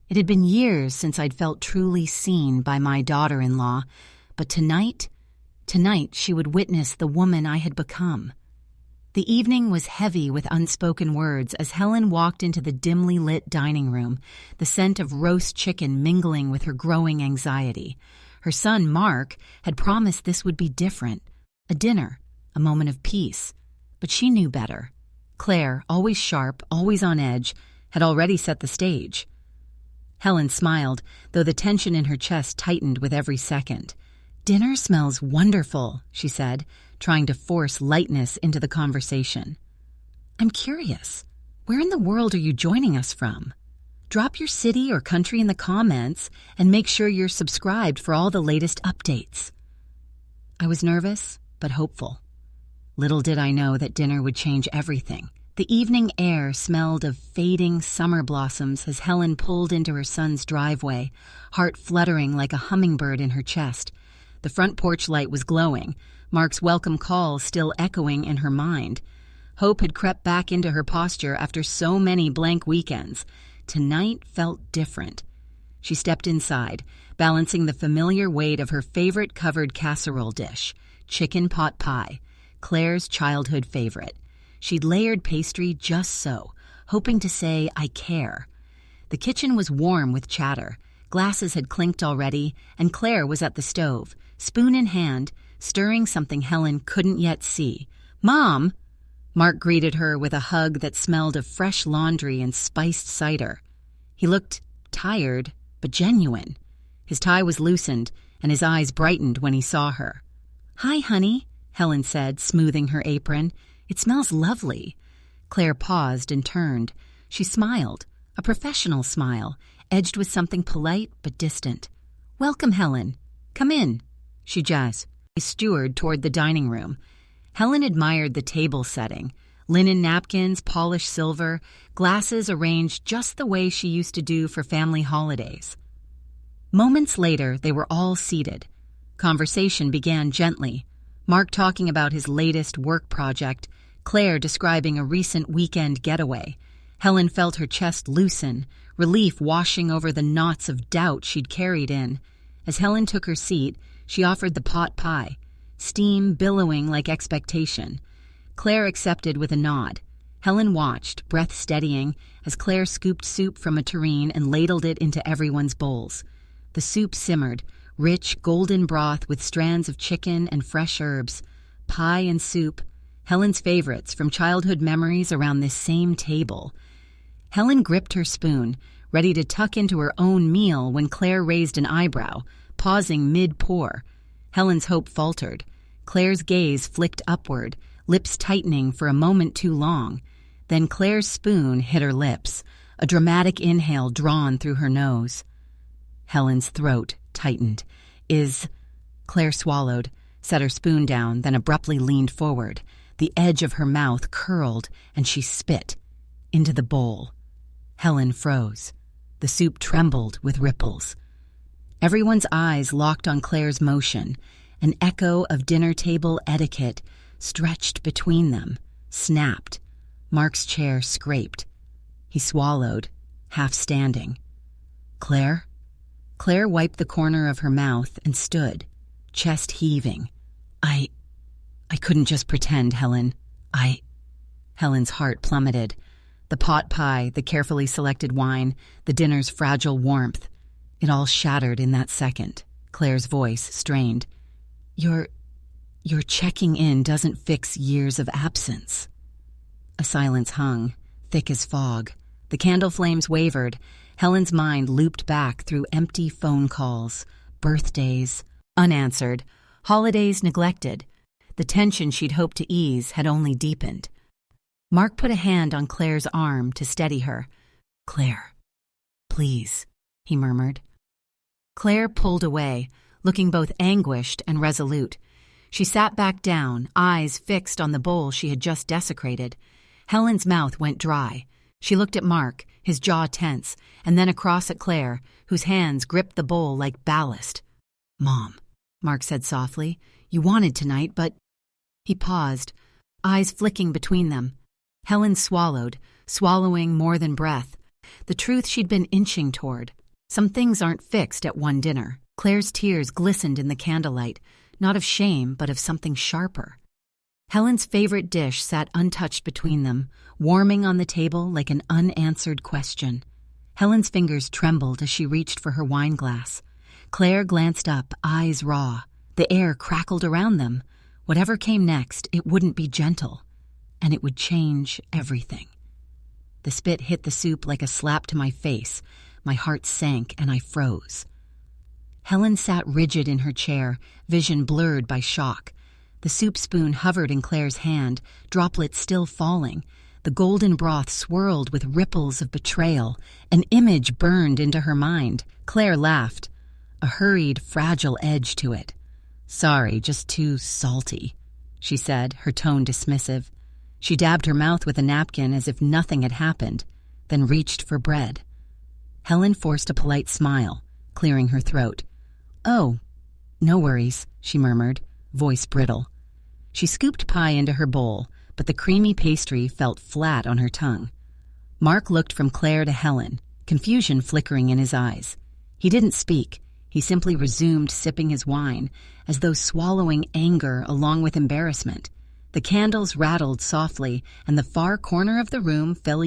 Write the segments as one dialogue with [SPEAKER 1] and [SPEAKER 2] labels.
[SPEAKER 1] It had been years since I'd felt truly seen by my daughter-in-law, but tonight she would witness the woman I had become. The evening was heavy with unspoken words as Helen walked into the dimly lit dining room, the scent of roast chicken mingling with her growing anxiety. Her son, Mark, had promised this would be different, a dinner, a moment of peace. But she knew better. Claire, always sharp, always on edge, had already set the stage. Helen smiled, though the tension in her chest tightened with every second. "Dinner smells wonderful," she said, trying to force lightness into the conversation. "I'm curious, where in the world are you joining us from? Drop your city or country in the comments and make sure you're subscribed for all the latest updates." I was nervous, but hopeful. Little did I know that dinner would change everything. The evening air smelled of fading summer blossoms as Helen pulled into her son's driveway, heart fluttering like a hummingbird in her chest. The front porch light was glowing, Mark's welcome call still echoing in her mind. Hope had crept back into her posture after so many blank weekends. Tonight felt different. She stepped inside, balancing the familiar weight of her favorite covered casserole dish, chicken pot pie, Claire's childhood favorite. She'd layered pastry just so, hoping to say, "I care." The kitchen was warm with chatter. Glasses had clinked already, and Claire was at the stove, spoon in hand, stirring something Helen couldn't yet see. "Mom!" Mark greeted her with a hug that smelled of fresh laundry and spiced cider. He looked tired, but genuine. His tie was loosened, and his eyes brightened when he saw her. "Hi, honey," Helen said, smoothing her apron. "It smells lovely." Claire paused and turned. She smiled, a professional smile, edged with something polite but distant. "Welcome, Helen. Come in," she gestured toward the dining room. Helen admired the table setting. Linen napkins, polished silver, glasses arranged just the way she used to do for family holidays. Moments later, they were all seated. Conversation began gently. Mark talking about his latest work project, Claire describing a recent weekend getaway. Helen felt her chest loosen, relief washing over the knots of doubt she'd carried in. As Helen took her seat, she offered the pot pie, steam billowing like expectation. Claire accepted with a nod. Helen watched, breath steadying, as Claire scooped soup from a tureen and ladled it into everyone's bowls. The soup simmered, rich, golden broth with strands of chicken and fresh herbs. Pie and soup, Helen's favorites from childhood memories around this same table. Helen gripped her spoon, ready to tuck into her own meal when Claire raised an eyebrow, pausing mid-pour. Helen's hope faltered. Claire's gaze flicked upward, lips tightening for a moment too long. Then Claire's spoon hit her lips, a dramatic inhale drawn through her nose. Helen's throat tightened. Claire swallowed, set her spoon down, then abruptly leaned forward. The edge of her mouth curled, and she spit into the bowl. Helen froze. The soup trembled with ripples. Everyone's eyes locked on Claire's motion. An echo of dinner table etiquette stretched between them, snapped. Mark's chair scraped. He swallowed, half standing. "Claire?" Claire wiped the corner of her mouth and stood, chest heaving. I couldn't just pretend, Helen. Helen's heart plummeted. The pot pie, the carefully selected wine, the dinner's fragile warmth. It all shattered in that second. Claire's voice strained. Your checking in doesn't fix years of absence." A silence hung, thick as fog. The candle flames wavered. Helen's mind looped back through empty phone calls, birthdays, unanswered, holidays neglected. The tension she'd hoped to ease had only deepened. Mark put a hand on Claire's arm to steady her. "Claire, please," he murmured. Claire pulled away, looking both anguished and resolute. She sat back down, eyes fixed on the bowl she had just desecrated. Helen's mouth went dry. She looked at Mark, his jaw tense, and then across at Claire, whose hands gripped the bowl like ballast. "Mom," Mark said softly, "you wanted tonight, but—" He paused, eyes flicking between them. Helen swallowed, swallowing more than breath. The truth she'd been inching toward, Some things aren't fixed at one dinner. Claire's tears glistened in the candlelight, not of shame, but of something sharper. Helen's favorite dish sat untouched between them, warming on the table like an unanswered question. Helen's fingers trembled as she reached for her wine glass. Claire glanced up, eyes raw. The air crackled around them. Whatever came next, it wouldn't be gentle, and it would change everything. The spit hit the soup like a slap to my face. My heart sank and I froze. Helen sat rigid in her chair, vision blurred by shock. The soup spoon hovered in Claire's hand, droplets still falling. The golden broth swirled with ripples of betrayal. An image burned into her mind. Claire laughed, a hurried, fragile edge to it. "Sorry, just too salty," she said, her tone dismissive. She dabbed her mouth with a napkin as if nothing had happened, then reached for bread. Helen forced a polite smile, clearing her throat. "Oh, no worries," she murmured, voice brittle. She scooped pie into her bowl, but the creamy pastry felt flat on her tongue. Mark looked from Claire to Helen, confusion flickering in his eyes. He didn't speak. He simply resumed sipping his wine, as though swallowing anger along with embarrassment. The candles rattled softly, and the far corner of the room fell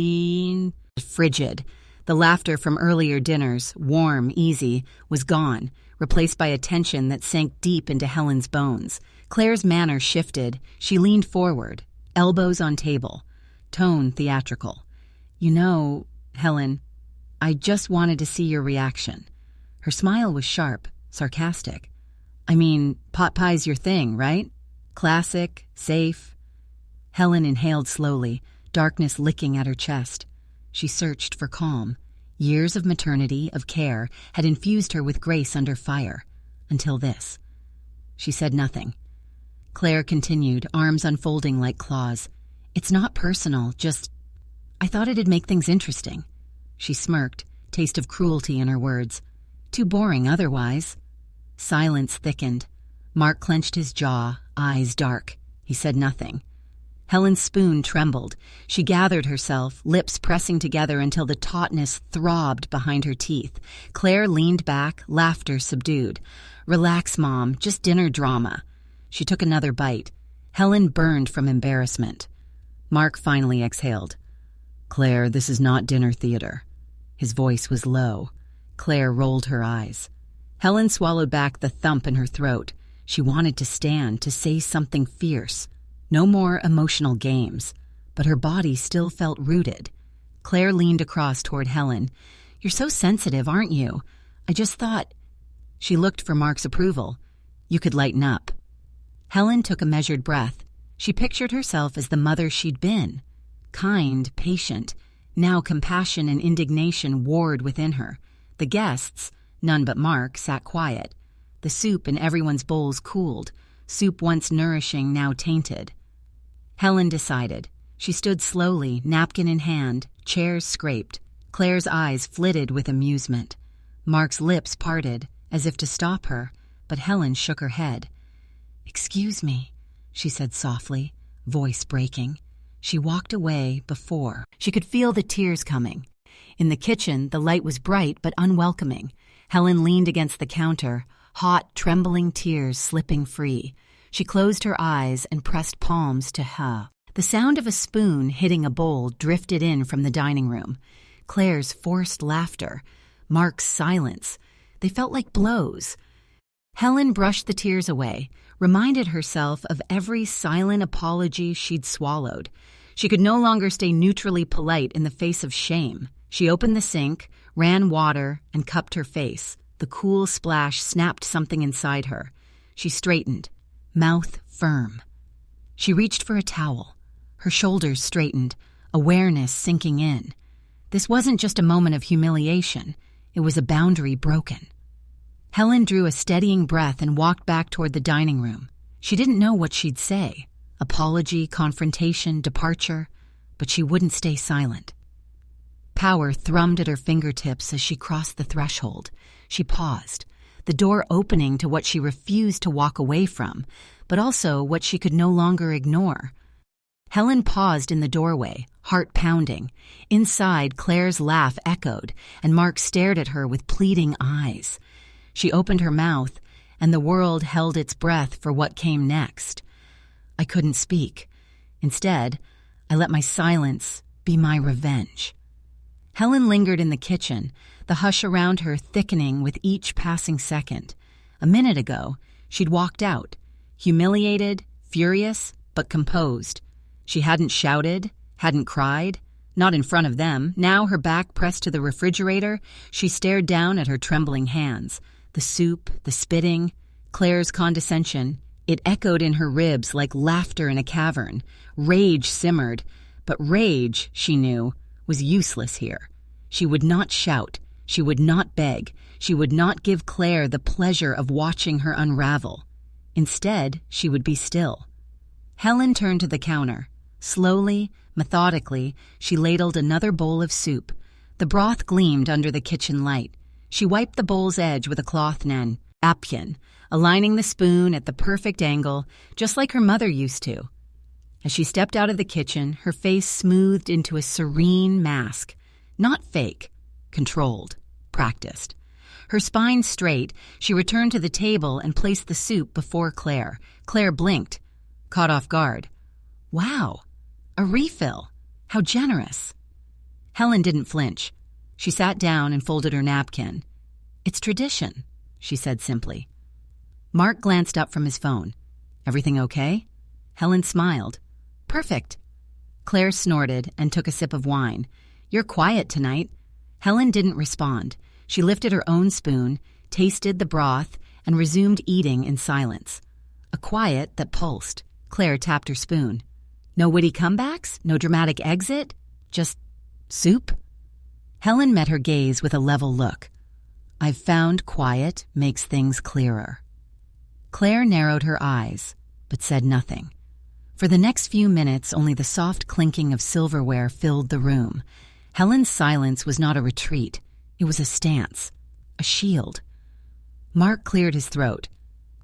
[SPEAKER 1] frigid. The laughter from earlier dinners, warm, easy, was gone, replaced by a tension that sank deep into Helen's bones. Claire's manner shifted. She leaned forward, elbows on table, tone theatrical. "You know, Helen, I just wanted to see your reaction." Her smile was sharp, sarcastic. "I mean, pot pie's your thing, right? Classic, safe." Helen inhaled slowly, darkness licking at her chest. She searched for calm. Years of maternity, of care, had infused her with grace under fire. Until this. She said nothing. Claire continued, arms unfolding like claws. "It's not personal, just... I thought it'd make things interesting." She smirked, taste of cruelty in her words. "Too boring otherwise." Silence thickened. Mark clenched his jaw, eyes dark. He said nothing. Helen's spoon trembled. She gathered herself, lips pressing together until the tautness throbbed behind her teeth. Claire leaned back, laughter subdued. "Relax, Mom, just dinner drama." She took another bite. Helen burned from embarrassment. Mark finally exhaled. "Claire, this is not dinner theater." His voice was low. Claire rolled her eyes. Helen swallowed back the thump in her throat. She wanted to stand, to say something fierce. No more emotional games. But her body still felt rooted. Claire leaned across toward Helen. "You're so sensitive, aren't you? I just thought..." She looked for Mark's approval. "You could lighten up." Helen took a measured breath. She pictured herself as the mother she'd been. Kind, patient. Now compassion and indignation warred within her. The guests, none but Mark, sat quiet. The soup in everyone's bowls cooled. Soup once nourishing, now tainted. Helen decided. She stood slowly, napkin in hand, chairs scraped. Claire's eyes flitted with amusement. Mark's lips parted, as if to stop her, but Helen shook her head. "Excuse me," she said softly, voice breaking. She walked away before. She could feel the tears coming. In the kitchen, the light was bright but unwelcoming. Helen leaned against the counter, hot, trembling tears slipping free. She closed her eyes and pressed palms to her. The sound of a spoon hitting a bowl drifted in from the dining room. Claire's forced laughter. Mark's silence. They felt like blows. Helen brushed the tears away, reminded herself of every silent apology she'd swallowed. She could no longer stay neutrally polite in the face of shame. She opened the sink, ran water, and cupped her face. The cool splash snapped something inside her. She straightened, mouth firm. She reached for a towel. Her shoulders straightened, awareness sinking in. This wasn't just a moment of humiliation. It was a boundary broken. Helen drew a steadying breath and walked back toward the dining room. She didn't know what she'd say. Apology, confrontation, departure. But she wouldn't stay silent. Power thrummed at her fingertips as she crossed the threshold. She paused, the door opening to what she refused to walk away from, but also what she could no longer ignore. Helen paused in the doorway, heart pounding. Inside, Claire's laugh echoed, and Mark stared at her with pleading eyes. She opened her mouth, and the world held its breath for what came next. I couldn't speak. Instead, I let my silence be my revenge. Helen lingered in the kitchen, the hush around her thickening with each passing second. A minute ago, she'd walked out, humiliated, furious, but composed. She hadn't shouted, hadn't cried, not in front of them. Now, her back pressed to the refrigerator, she stared down at her trembling hands. The soup, the spitting, Claire's condescension. It echoed in her ribs like laughter in a cavern. Rage simmered, but rage, she knew, was useless here. She would not shout. She would not beg. She would not give Claire the pleasure of watching her unravel. Instead, she would be still. Helen turned to the counter. Slowly, methodically, she ladled another bowl of soup. The broth gleamed under the kitchen light. She wiped the bowl's edge with a cloth napkin, aligning the spoon at the perfect angle, just like her mother used to. As she stepped out of the kitchen, her face smoothed into a serene mask. Not fake, controlled, practiced. Her spine straight, she returned to the table and placed the soup before Claire. Claire blinked, caught off guard. Wow, a refill. How generous. Helen didn't flinch. She sat down and folded her napkin. It's tradition, she said simply. Mark glanced up from his phone. Everything okay? Helen smiled. Perfect. Claire snorted and took a sip of wine. You're quiet tonight. Helen didn't respond. She lifted her own spoon, tasted the broth, and resumed eating in silence. A quiet that pulsed. Claire tapped her spoon. No witty comebacks? No dramatic exit? Just soup? Helen met her gaze with a level look. I've found quiet makes things clearer. Claire narrowed her eyes, but said nothing. For the next few minutes, only the soft clinking of silverware filled the room. Helen's silence was not a retreat. It was a stance, a shield. Mark cleared his throat.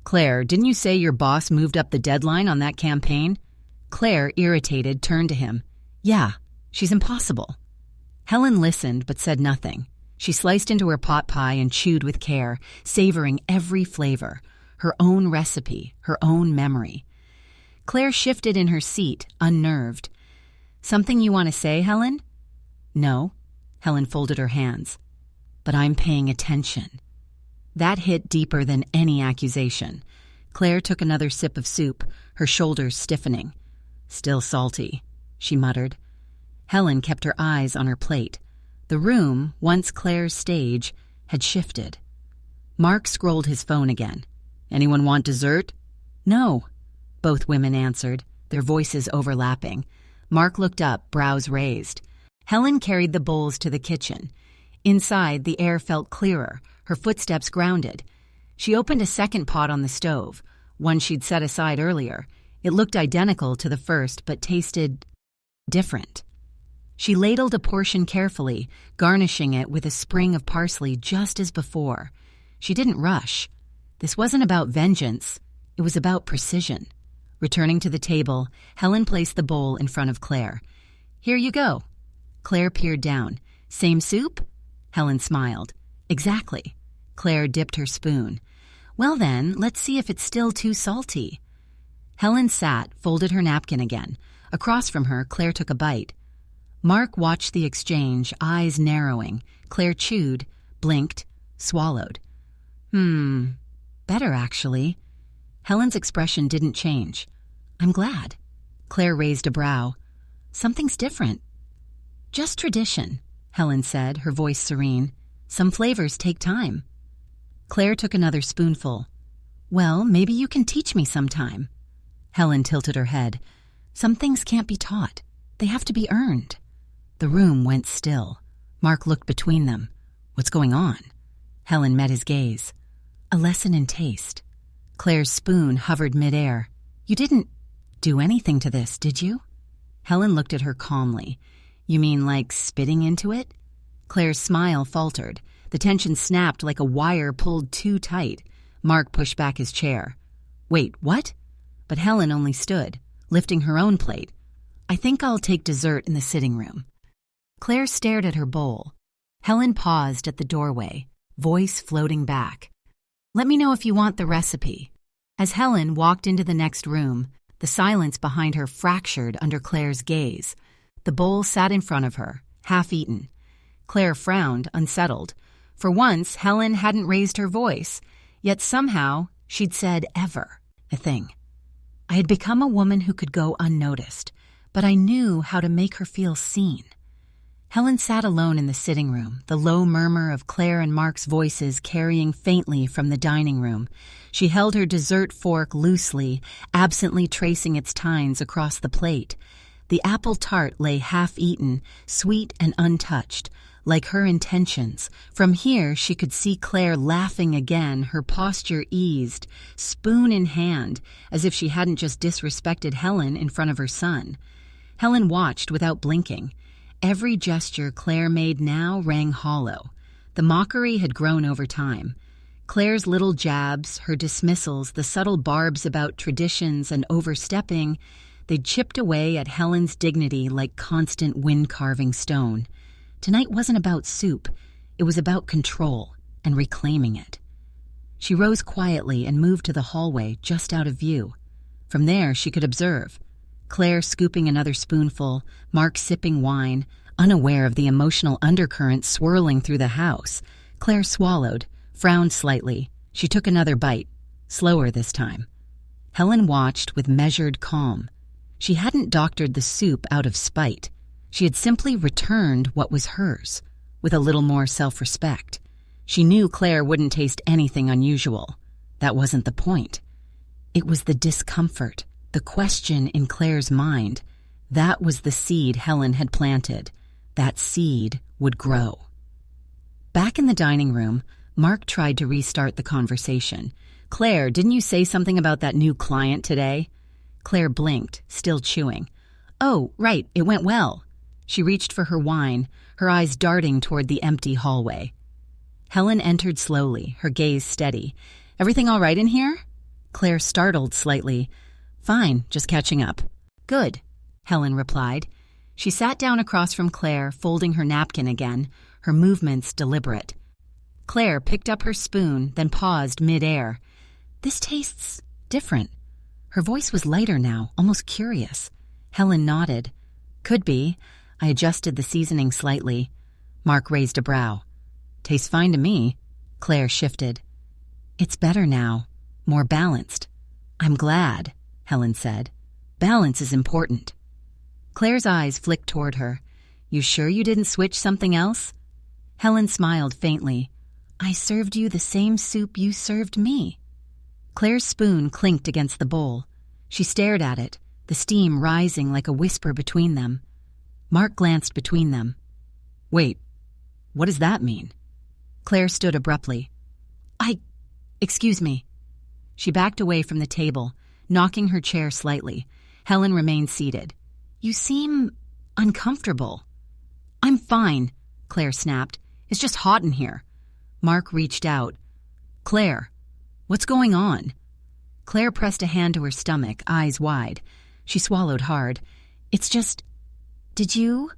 [SPEAKER 1] Claire, didn't you say your boss moved up the deadline on that campaign? Claire, irritated, turned to him. Yeah, she's impossible. Helen listened but said nothing. She sliced into her pot pie and chewed with care, savoring every flavor, her own recipe, her own memory. Claire shifted in her seat, unnerved. Something you want to say, Helen? No. Helen folded her hands. But I'm paying attention. That hit deeper than any accusation. Claire took another sip of soup, her shoulders stiffening. Still salty, she muttered. Helen kept her eyes on her plate. The room, once Claire's stage, had shifted. Mark scrolled his phone again. Anyone want dessert? No, both women answered, their voices overlapping. Mark looked up, brows raised. Helen carried the bowls to the kitchen. Inside, the air felt clearer, her footsteps grounded. She opened a second pot on the stove, one she'd set aside earlier. It looked identical to the first, but tasted different. She ladled a portion carefully, garnishing it with a sprig of parsley just as before. She didn't rush. This wasn't about vengeance. It was about precision. Returning to the table, Helen placed the bowl in front of Claire. Here you go. Claire peered down. Same soup? Helen smiled. Exactly. Claire dipped her spoon. Well then, let's see if it's still too salty. Helen sat, folded her napkin again. Across from her, Claire took a bite. Mark watched the exchange, eyes narrowing. Claire chewed, blinked, swallowed. Better actually. Helen's expression didn't change. I'm glad. Claire raised a brow. Something's different. Just tradition, Helen said, her voice serene. Some flavors take time. Claire took another spoonful. Well, maybe you can teach me sometime. Helen tilted her head. Some things can't be taught. They have to be earned. The room went still. Mark looked between them. What's going on? Helen met his gaze. A lesson in taste. Claire's spoon hovered midair. You didn't do anything to this, did you? Helen looked at her calmly. You mean like spitting into it? Claire's smile faltered. The tension snapped like a wire pulled too tight. Mark pushed back his chair. Wait, what? But Helen only stood, lifting her own plate. I think I'll take dessert in the sitting room. Claire stared at her bowl. Helen paused at the doorway, voice floating back. Let me know if you want the recipe. As Helen walked into the next room, the silence behind her fractured under Claire's gaze. The bowl sat in front of her, half-eaten. Claire frowned, unsettled. For once, Helen hadn't raised her voice, yet somehow she'd said ever a thing. I had become a woman who could go unnoticed, but I knew how to make her feel seen. Helen sat alone in the sitting room, the low murmur of Claire and Mark's voices carrying faintly from the dining room. She held her dessert fork loosely, absently tracing its tines across the plate. The apple tart lay half-eaten, sweet and untouched, like her intentions. From here she could see Claire laughing again, her posture eased, spoon in hand, as if she hadn't just disrespected Helen in front of her son. Helen watched without blinking. Every gesture Claire made now rang hollow. The mockery had grown over time. Claire's little jabs, her dismissals, the subtle barbs about traditions and overstepping, they'd chipped away at Helen's dignity like constant wind-carving stone. Tonight wasn't about soup. It was about control and reclaiming it. She rose quietly and moved to the hallway just out of view. From there she could observe. Claire scooping another spoonful, Mark sipping wine, unaware of the emotional undercurrent swirling through the house. Claire swallowed, frowned slightly. She took another bite, slower this time. Helen watched with measured calm. She hadn't doctored the soup out of spite. She had simply returned what was hers, with a little more self-respect. She knew Claire wouldn't taste anything unusual. That wasn't the point. It was the discomfort, the question in Claire's mind. That was the seed Helen had planted. That seed would grow. Back in the dining room, Mark tried to restart the conversation. Claire, didn't you say something about that new client today? Claire blinked, still chewing. Oh, right, it went well. She reached for her wine, her eyes darting toward the empty hallway. Helen entered slowly, her gaze steady. Everything all right in here? Claire startled slightly. Fine, just catching up. Good, Helen replied. She sat down across from Claire, folding her napkin again, her movements deliberate. Claire picked up her spoon, then paused mid-air. This tastes different. Her voice was lighter now, almost curious. Helen nodded. Could be. I adjusted the seasoning slightly. Mark raised a brow. Tastes fine to me. Claire shifted. It's better now. More balanced. I'm glad, Helen said. Balance is important. Claire's eyes flicked toward her. You sure you didn't switch something else? Helen smiled faintly. I served you the same soup you served me. Claire's spoon clinked against the bowl. She stared at it, the steam rising like a whisper between them. Mark glanced between them. Wait, what does that mean? Claire stood abruptly. Excuse me. She backed away from the table, knocking her chair slightly. Helen remained seated. You seem uncomfortable. I'm fine, Claire snapped. It's just hot in here. Mark reached out. Claire, what's going on? Claire pressed a hand to her stomach, eyes wide. She swallowed hard. It's just... Did you?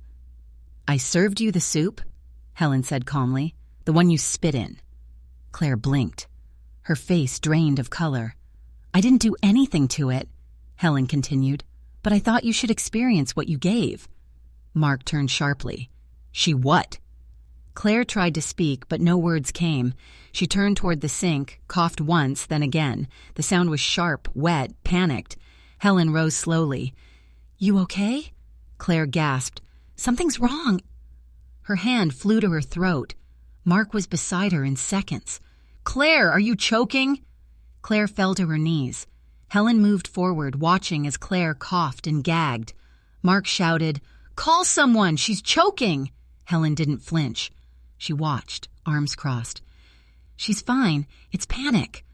[SPEAKER 1] I served you the soup, Helen said calmly. The one you spit in. Claire blinked. Her face drained of color. I didn't do anything to it, Helen continued, but I thought you should experience what you gave. Mark turned sharply. She what? Claire tried to speak, but no words came. She turned toward the sink, coughed once, then again. The sound was sharp, wet, panicked. Helen rose slowly. You okay? Claire gasped. Something's wrong. Her hand flew to her throat. Mark was beside her in seconds. Claire, are you choking? Claire fell to her knees. Helen moved forward, watching as Claire coughed and gagged. Mark shouted, Call someone! She's choking! Helen didn't flinch. She watched, arms crossed. She's fine. It's panic.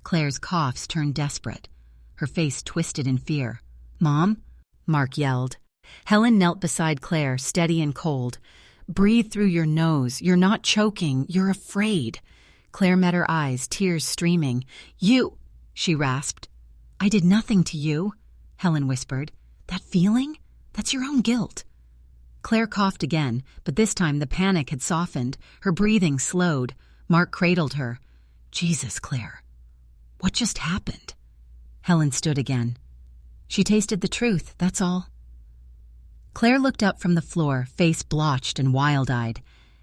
[SPEAKER 1] Claire's coughs turned desperate. Her face twisted in fear. Mom? Mark yelled. Helen knelt beside Claire, steady and cold. Breathe through your nose. You're not choking. You're afraid. Claire met her eyes, tears streaming. You, she rasped. I did nothing to you, Helen whispered. That feeling? That's your own guilt." Claire coughed again, but this time the panic had softened. Her breathing slowed. Mark cradled her. "Jesus, Claire. What just happened?" Helen stood again. "She tasted the truth, that's all." Claire looked up from the floor, face blotched and wild-eyed.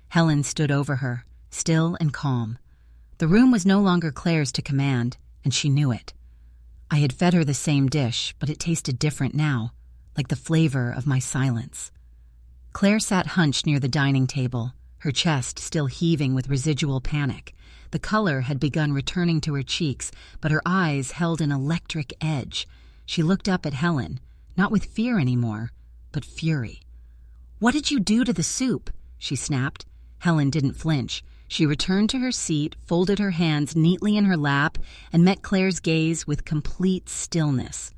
[SPEAKER 1] Helen stood over her, still and calm. The room was no longer Claire's to command, and she knew it. I had fed her the same dish, but it tasted different now, like the flavor of my silence. Claire sat hunched near the dining table, her chest still heaving with residual panic. The color had begun returning to her cheeks, but her eyes held an electric edge. She looked up at Helen, not with fear anymore, but fury. "What did you do to the soup?" she snapped. Helen didn't flinch. She returned to her seat, folded her hands neatly in her lap, and met Claire's gaze with complete stillness.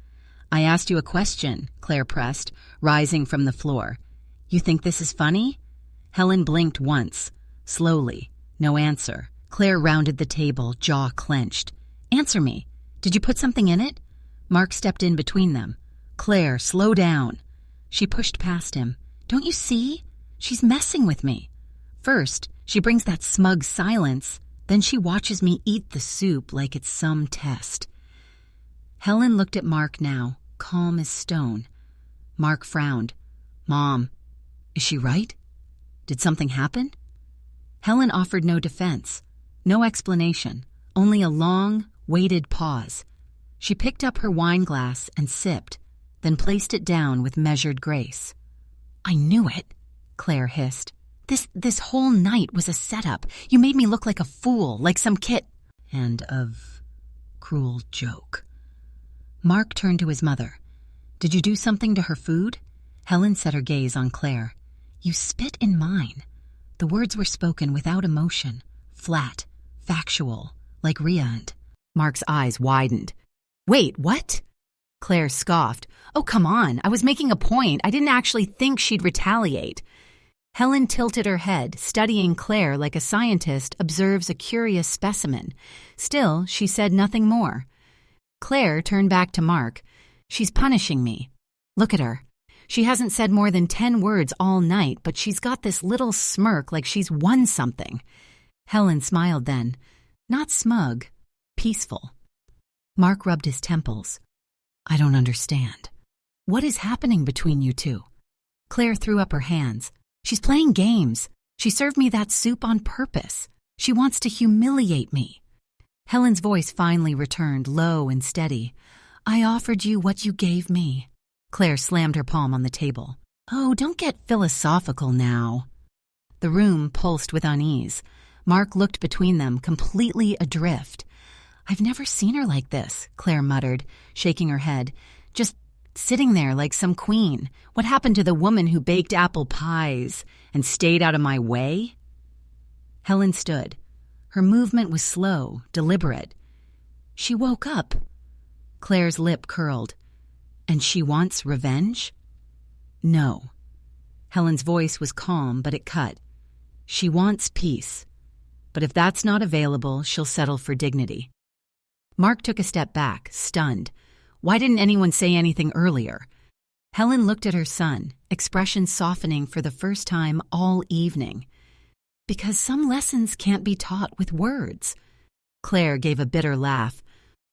[SPEAKER 1] "I asked you a question," Claire pressed, rising from the floor. "You think this is funny?" Helen blinked once. Slowly. No answer. Claire rounded the table, jaw clenched. "Answer me. Did you put something in it?" Mark stepped in between them. "Claire, slow down." She pushed past him. "Don't you see? She's messing with me. First, she brings that smug silence. Then she watches me eat the soup like it's some test." Helen looked at Mark now, calm as stone. Mark frowned. "Mom, is she right? Did something happen?" Helen offered no defense, no explanation, only a long, weighted pause. She picked up her wine glass and sipped, then placed it down with measured grace. "I knew it," Claire hissed. This whole night was a setup. You made me look like a fool, like some kid." And of cruel joke. Mark turned to his mother. "Did you do something to her food?" Helen set her gaze on Claire. "You spit in mine." The words were spoken without emotion, flat, factual, like Rhiannon. Mark's eyes widened. "Wait, what?" Claire scoffed. "Oh, come on. I was making a point. I didn't actually think she'd retaliate." Helen tilted her head, studying Claire like a scientist observes a curious specimen. Still, she said nothing more. Claire turned back to Mark. "She's punishing me. Look at her. She hasn't said more than 10 words all night, but she's got this little smirk like she's won something." Helen smiled then. Not smug, peaceful. Mark rubbed his temples. "I don't understand. What is happening between you two?" Claire threw up her hands. "She's playing games. She served me that soup on purpose. She wants to humiliate me." Helen's voice finally returned, low and steady. "I offered you what you gave me." Claire slammed her palm on the table. "Oh, don't get philosophical now." The room pulsed with unease. Mark looked between them, completely adrift. "I've never seen her like this," Claire muttered, shaking her head. "Just sitting there like some queen. What happened to the woman who baked apple pies and stayed out of my way?" Helen stood. Her movement was slow, deliberate. "She woke up." Claire's lip curled. "And she wants revenge?" "No." Helen's voice was calm, but it cut. "She wants peace. But if that's not available, she'll settle for dignity." Mark took a step back, stunned. Why didn't anyone say anything earlier? Helen looked at her son, expression softening for the first time all evening. "Because some lessons can't be taught with words." Claire gave a bitter laugh.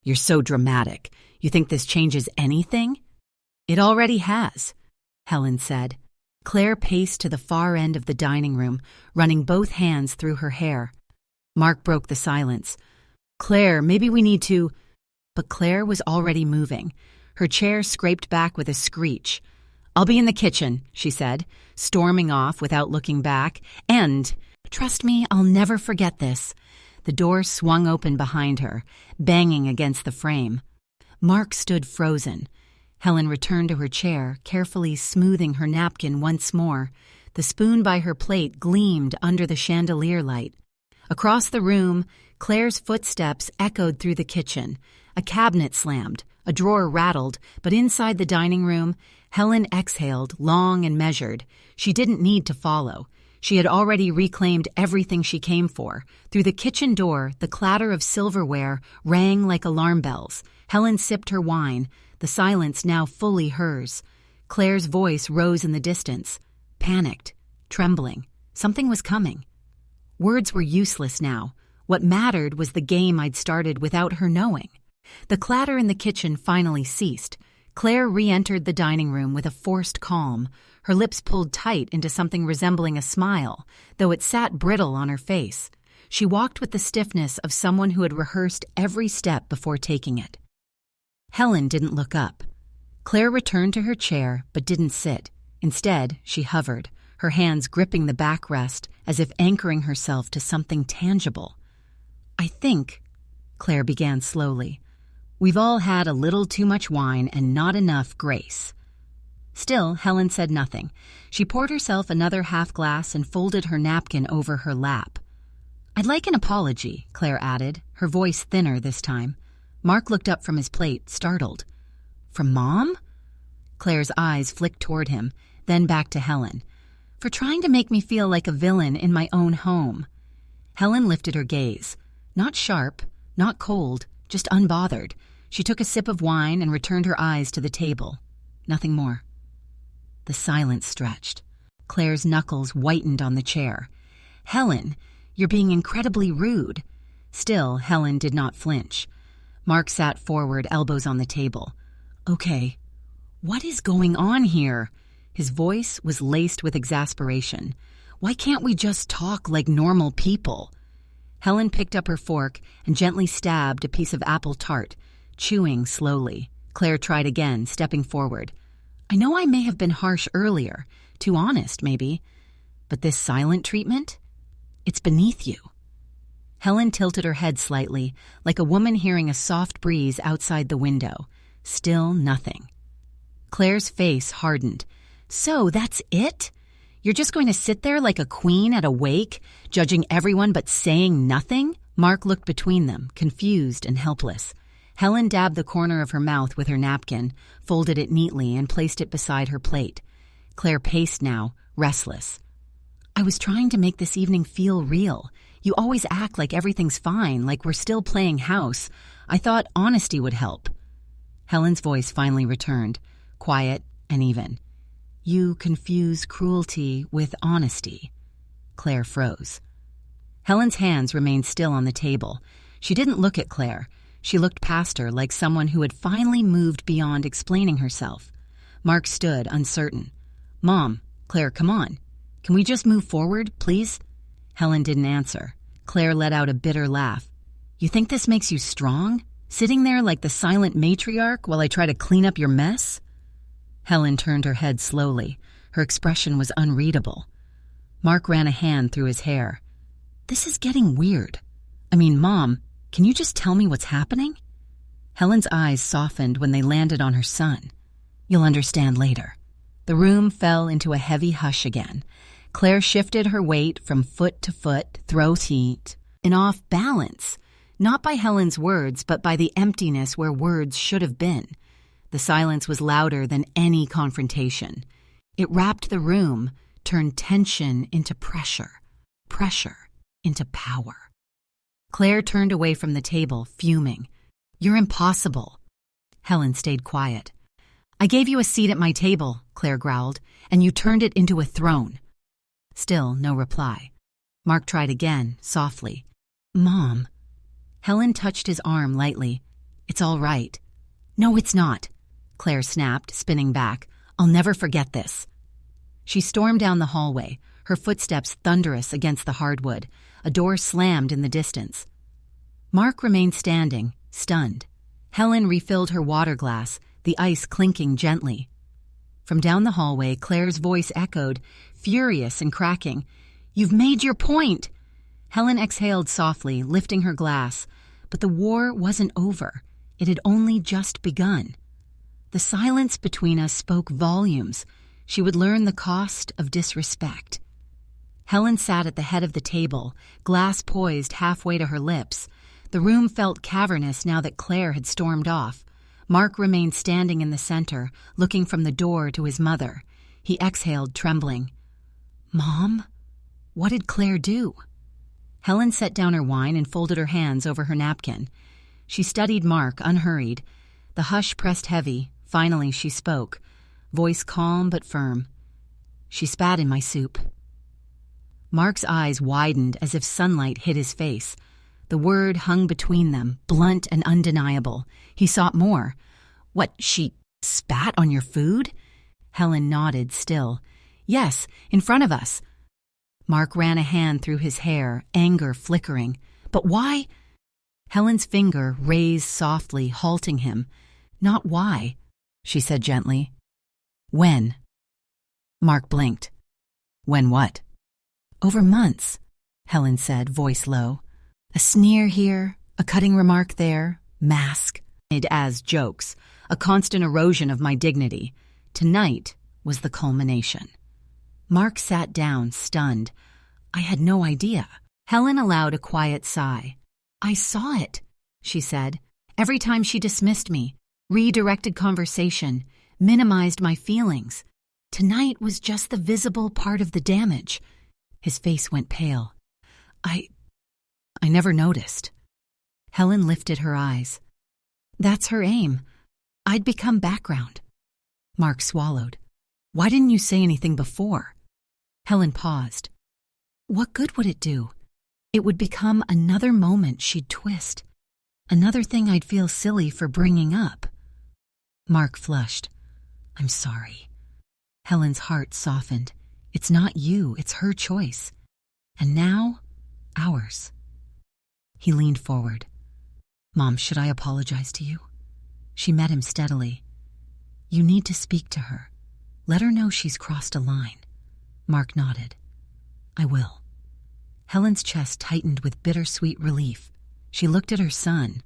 [SPEAKER 1] "You're so dramatic. You think this changes anything?" "It already has," Helen said. Claire paced to the far end of the dining room, running both hands through her hair. Mark broke the silence. "Claire, maybe we need to—" But Claire was already moving. Her chair scraped back with a screech. "I'll be in the kitchen," she said, storming off without looking back. "And, trust me, I'll never forget this." The door swung open behind her, banging against the frame. Mark stood frozen. Helen returned to her chair, carefully smoothing her napkin once more. The spoon by her plate gleamed under the chandelier light. Across the room, Claire's footsteps echoed through the kitchen. A cabinet slammed, a drawer rattled, but inside the dining room, Helen exhaled, long and measured. She didn't need to follow. She had already reclaimed everything she came for. Through the kitchen door, the clatter of silverware rang like alarm bells. Helen sipped her wine, the silence now fully hers. Claire's voice rose in the distance, panicked, trembling. Something was coming. Words were useless now. What mattered was the game I'd started without her knowing. The clatter in the kitchen finally ceased. Claire re-entered the dining room with a forced calm, her lips pulled tight into something resembling a smile, though it sat brittle on her face. She walked with the stiffness of someone who had rehearsed every step before taking it. Helen didn't look up. Claire returned to her chair but didn't sit. Instead, she hovered, her hands gripping the backrest as if anchoring herself to something tangible. "I think," Claire began slowly, "we've all had a little too much wine and not enough grace." Still, Helen said nothing. She poured herself another half glass and folded her napkin over her lap. "I'd like an apology," Claire added, her voice thinner this time. Mark looked up from his plate, startled. "From Mom?" Claire's eyes flicked toward him, then back to Helen. "For trying to make me feel like a villain in my own home." Helen lifted her gaze. Not sharp, not cold, just unbothered. She took a sip of wine and returned her eyes to the table. Nothing more. The silence stretched. Claire's knuckles whitened on the chair. "Helen, you're being incredibly rude." Still, Helen did not flinch. Mark sat forward, elbows on the table. "Okay, what is going on here?" His voice was laced with exasperation. "Why can't we just talk like normal people?" Helen picked up her fork and gently stabbed a piece of apple tart, chewing slowly. Claire tried again, stepping forward. "I know I may have been harsh earlier, too honest maybe, but this silent treatment? It's beneath you." Helen tilted her head slightly, like a woman hearing a soft breeze outside the window. Still nothing. Claire's face hardened. "So that's it? You're just going to sit there like a queen at a wake, judging everyone but saying nothing?" Mark looked between them, confused and helpless. Helen dabbed the corner of her mouth with her napkin, folded it neatly, and placed it beside her plate. Claire paced now, restless. "I was trying to make this evening feel real. You always act like everything's fine, like we're still playing house. I thought honesty would help." Helen's voice finally returned, quiet and even. "You confuse cruelty with honesty." Claire froze. Helen's hands remained still on the table. She didn't look at Claire. She looked past her like someone who had finally moved beyond explaining herself. Mark stood, uncertain. "Mom, Claire, come on. Can we just move forward, please?" Helen didn't answer. Claire let out a bitter laugh. "You think this makes you strong? Sitting there like the silent matriarch while I try to clean up your mess?" Helen turned her head slowly. Her expression was unreadable. Mark ran a hand through his hair. "This is getting weird. I mean, Mom, can you just tell me what's happening?" Helen's eyes softened when they landed on her son. "You'll understand later." The room fell into a heavy hush again. Claire shifted her weight from foot to foot, throat heat, and off balance, not by Helen's words, but by the emptiness where words should have been. The silence was louder than any confrontation. It wrapped the room, turned tension into pressure, pressure into power. Claire turned away from the table, fuming. "You're impossible." Helen stayed quiet. "I gave you a seat at my table," Claire growled, "and you turned it into a throne." Still no reply. Mark tried again, softly. "Mom." Helen touched his arm lightly. "It's all right." "No, it's not," Claire snapped, spinning back. "I'll never forget this." She stormed down the hallway, her footsteps thunderous against the hardwood. A door slammed in the distance. Mark remained standing, stunned. Helen refilled her water glass, the ice clinking gently. From down the hallway, Claire's voice echoed, furious and cracking. "You've made your point!" Helen exhaled softly, lifting her glass. But the war wasn't over. It had only just begun. The silence between us spoke volumes. She would learn the cost of disrespect. Helen sat at the head of the table, glass poised halfway to her lips. The room felt cavernous now that Claire had stormed off. Mark remained standing in the center, looking from the door to his mother. He exhaled, trembling. "Mom? What did Claire do?" Helen set down her wine and folded her hands over her napkin. She studied Mark, unhurried. The hush pressed heavy. Finally she spoke. voice calm but firm. She spat in my soup. Mark's eyes widened as if sunlight hit his face. The word hung between them, blunt and undeniable. He sought more. What, she spat on your food? Helen nodded still. Yes, in front of us. Mark ran a hand through his hair, anger flickering. But why? Helen's finger raised softly, halting him. Not why, she said gently. When? Mark blinked. When what? Over months, Helen said, voice low. A sneer here, a cutting remark there, mask. As jokes, a constant erosion of my dignity. Tonight was the culmination. Mark sat down, stunned. I had no idea. Helen allowed a quiet sigh. I saw it, she said. Every time she dismissed me, redirected conversation, minimized my feelings. Tonight was just the visible part of the damage. His face went pale. I never noticed. Helen lifted her eyes. That's her aim. I'd become background. Mark swallowed. Why didn't you say anything before? Helen paused. What good would it do? It would become another moment she'd twist. Another thing I'd feel silly for bringing up. Mark flushed. I'm sorry. Helen's heart softened. It's not you, it's her choice. And now, ours. He leaned forward. Mom, should I apologize to you? She met him steadily. You need to speak to her. Let her know she's crossed a line. Mark nodded. I will. Helen's chest tightened with bittersweet relief. She looked at her son.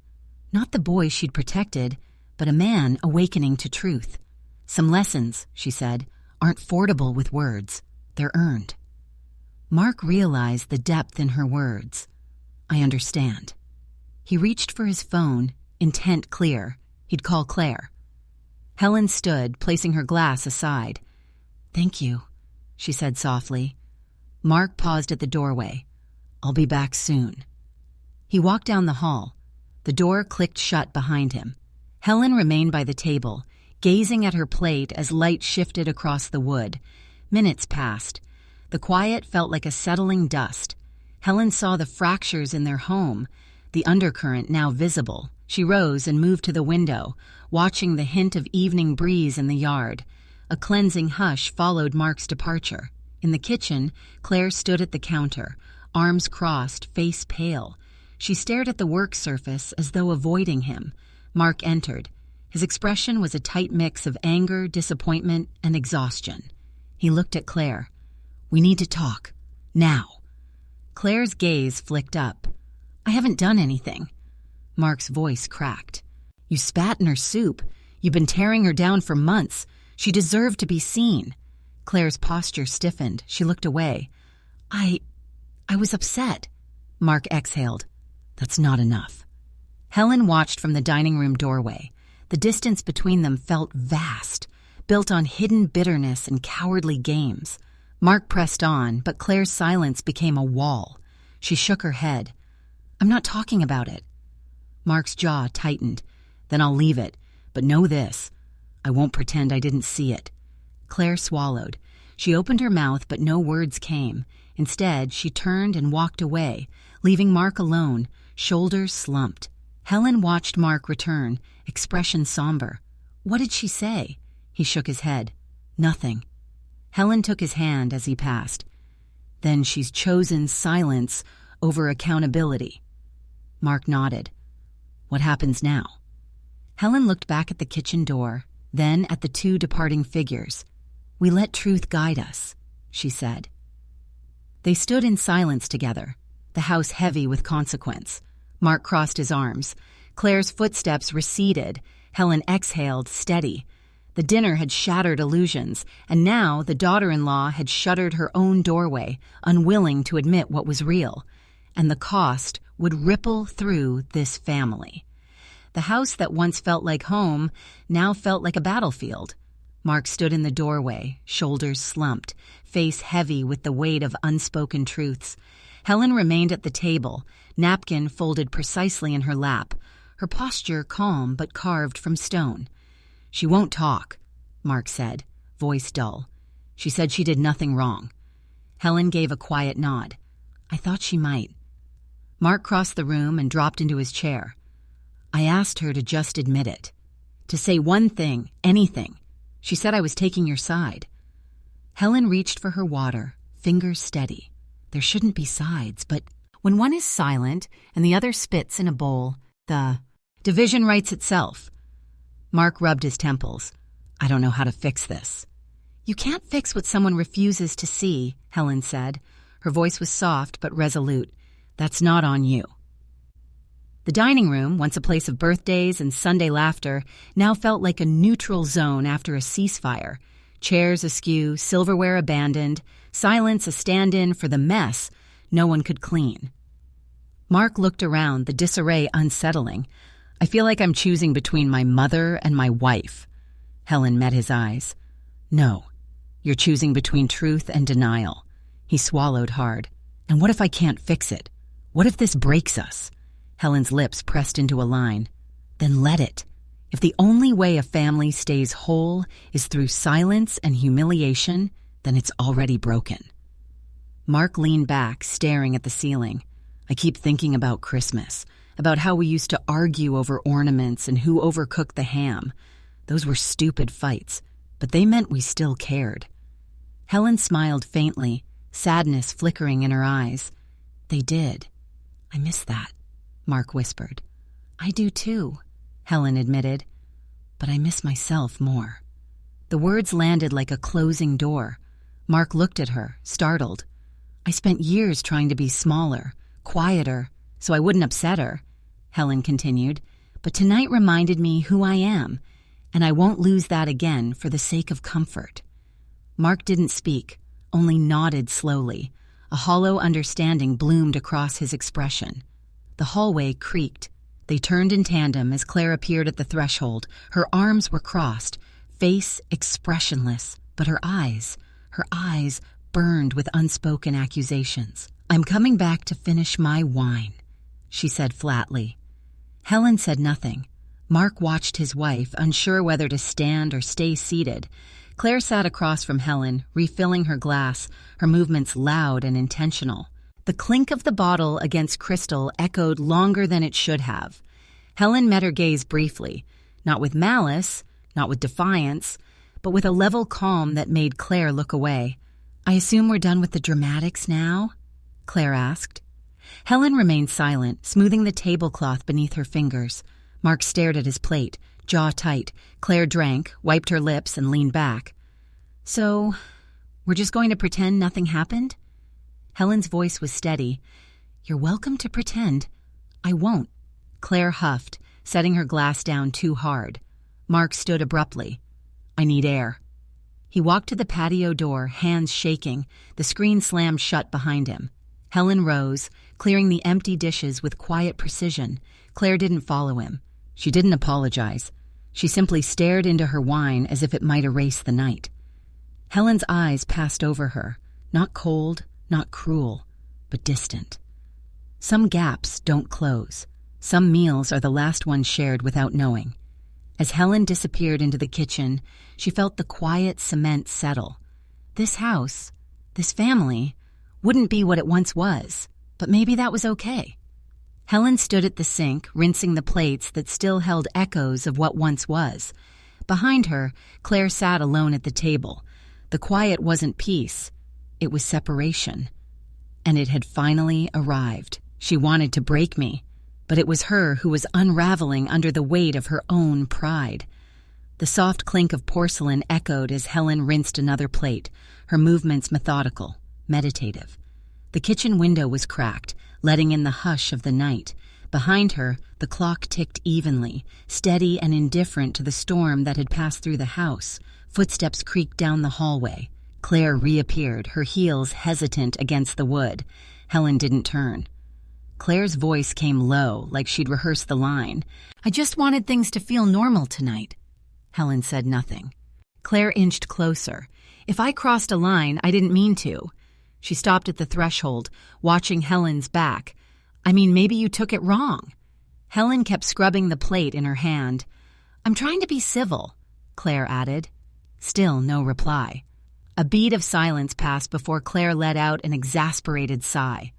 [SPEAKER 1] Not the boy she'd protected, but a man awakening to truth. Some lessons, she said, aren't fordable with words. They're earned. Mark realized the depth in her words. I understand. He reached for his phone, intent clear. He'd call Claire. Helen stood, placing her glass aside. Thank you, she said softly. Mark paused at the doorway. I'll be back soon. He walked down the hall. The door clicked shut behind him. Helen remained by the table, gazing at her plate as light shifted across the wood. Minutes passed. The quiet felt like a settling dust. Helen saw the fractures in their home, the undercurrent now visible. She rose and moved to the window, watching the hint of evening breeze in the yard. A cleansing hush followed Mark's departure. In the kitchen, Claire stood at the counter, arms crossed, face pale. She stared at the work surface as though avoiding him. Mark entered. His expression was a tight mix of anger, disappointment, and exhaustion. He looked at Claire. We need to talk. Now. Claire's gaze flicked up. I haven't done anything. Mark's voice cracked. You spat in her soup. You've been tearing her down for months. She deserved to be seen. Claire's posture stiffened. She looked away. I was upset. Mark exhaled. That's not enough. Helen watched from the dining room doorway. The distance between them felt vast, built on hidden bitterness and cowardly games. Mark pressed on, but Claire's silence became a wall. She shook her head. I'm not talking about it. Mark's jaw tightened. Then I'll leave it. But know this. I won't pretend I didn't see it. Claire swallowed. She opened her mouth, but no words came. Instead, she turned and walked away, leaving Mark alone, shoulders slumped. Helen watched Mark return, expression somber. What did she say? He shook his head. Nothing. Helen took his hand as he passed. Then she's chosen silence over accountability. Mark nodded. What happens now? Helen looked back at the kitchen door, then at the two departing figures. We let truth guide us, she said. They stood in silence together, the house heavy with consequence. Mark crossed his arms. Claire's footsteps receded. Helen exhaled, steady. The dinner had shattered illusions, and now the daughter-in-law had shuttered her own doorway, unwilling to admit what was real. And the cost would ripple through this family. The house that once felt like home now felt like a battlefield. Mark stood in the doorway, shoulders slumped, face heavy with the weight of unspoken truths. Helen remained at the table, napkin folded precisely in her lap, her posture calm but carved from stone. She won't talk, Mark said. voice dull. She said she did nothing wrong. Helen gave a quiet nod. I thought she might. Mark crossed the room and dropped into his chair. I asked her to just admit it. To say one thing, anything. She said I was taking your side. Helen reached for her water, fingers steady. There shouldn't be sides, but when one is silent and the other spits in a bowl, the division writes itself. Mark rubbed his temples. I don't know how to fix this. You can't fix what someone refuses to see, Helen said. Her voice was soft but resolute. That's not on you. The dining room, once a place of birthdays and Sunday laughter, now felt like a neutral zone after a ceasefire. Chairs askew, silverware abandoned, silence a stand-in for the mess no one could clean. Mark looked around, the disarray unsettling. I feel like I'm choosing between my mother and my wife. Helen met his eyes. No, you're choosing between truth and denial. He swallowed hard. And what if I can't fix it? What if this breaks us? Helen's lips pressed into a line. Then let it. If the only way a family stays whole is through silence and humiliation, then it's already broken. Mark leaned back, staring at the ceiling. I keep thinking about Christmas, about how we used to argue over ornaments and who overcooked the ham. Those were stupid fights, but they meant we still cared. Helen smiled faintly, sadness flickering in her eyes. They did. I miss that, Mark whispered. I do too, Helen admitted, but I miss myself more. The words landed like a closing door. Mark looked at her, startled. I spent years trying to be smaller, quieter, so I wouldn't upset her, Helen continued, but tonight reminded me who I am, and I won't lose that again for the sake of comfort. Mark didn't speak, only nodded slowly. A hollow understanding bloomed across his expression. The hallway creaked. They turned in tandem as Claire appeared at the threshold. Her arms were crossed, face expressionless, but her eyes burned with unspoken accusations. I'm coming back to finish my wine, she said flatly. Helen said nothing. Mark watched his wife, unsure whether to stand or stay seated. Claire sat across from Helen, refilling her glass, her movements loud and intentional. The clink of the bottle against crystal echoed longer than it should have. Helen met her gaze briefly, not with malice, not with defiance, but with a level calm that made Claire look away. I assume we're done with the dramatics now? Claire asked. Helen remained silent, smoothing the tablecloth beneath her fingers. Mark stared at his plate, jaw tight. Claire drank, wiped her lips, and leaned back. So, we're just going to pretend nothing happened? Helen's voice was steady. You're welcome to pretend. I won't. Claire huffed, setting her glass down too hard. Mark stood abruptly. I need air. He walked to the patio door, hands shaking. The screen slammed shut behind him. Helen rose, clearing the empty dishes with quiet precision. Claire didn't follow him. She didn't apologize. She simply stared into her wine as if it might erase the night. Helen's eyes passed over her, not cold, not cruel, but distant. Some gaps don't close. Some meals are the last ones shared without knowing. As Helen disappeared into the kitchen, she felt the quiet cement settle. This house, this family, wouldn't be what it once was, but maybe that was okay. Helen stood at the sink, rinsing the plates that still held echoes of what once was. Behind her, Claire sat alone at the table. The quiet wasn't peace, it was separation. And it had finally arrived. She wanted to break me, but it was her who was unraveling under the weight of her own pride. The soft clink of porcelain echoed as Helen rinsed another plate, her movements methodical, meditative. The kitchen window was cracked, letting in the hush of the night. Behind her, the clock ticked evenly, steady and indifferent to the storm that had passed through the house. Footsteps creaked down the hallway. Claire reappeared, her heels hesitant against the wood. Helen didn't turn. Claire's voice came low, like she'd rehearsed the line. I just wanted things to feel normal tonight. Helen said nothing. Claire inched closer. If I crossed a line, I didn't mean to. She stopped at the threshold, watching Helen's back. I mean, maybe you took it wrong. Helen kept scrubbing the plate in her hand. I'm trying to be civil, Claire added. Still no reply. A beat of silence passed before Claire let out an exasperated sigh.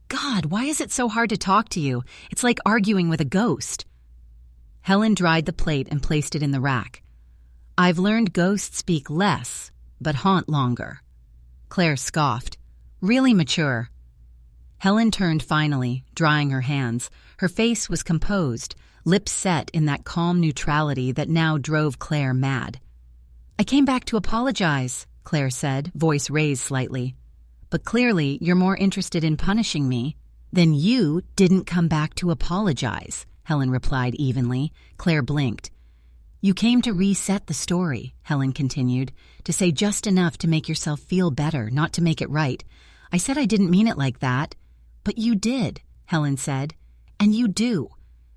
[SPEAKER 1] God, why is it so hard to talk to you? It's like arguing with a ghost. Helen dried the plate and placed it in the rack. I've learned ghosts speak less, but haunt longer. Claire scoffed. Really mature. Helen turned finally, drying her hands. Her face was composed, lips set in that calm neutrality that now drove Claire mad. I came back to apologize, Claire said, voice raised slightly. But clearly you're more interested in punishing me. Then you didn't come back to apologize, Helen replied evenly. Claire blinked. You came to reset the story, Helen continued, to say just enough to make yourself feel better, not to make it right. I said I didn't mean it like that. But you did, Helen said. And you do.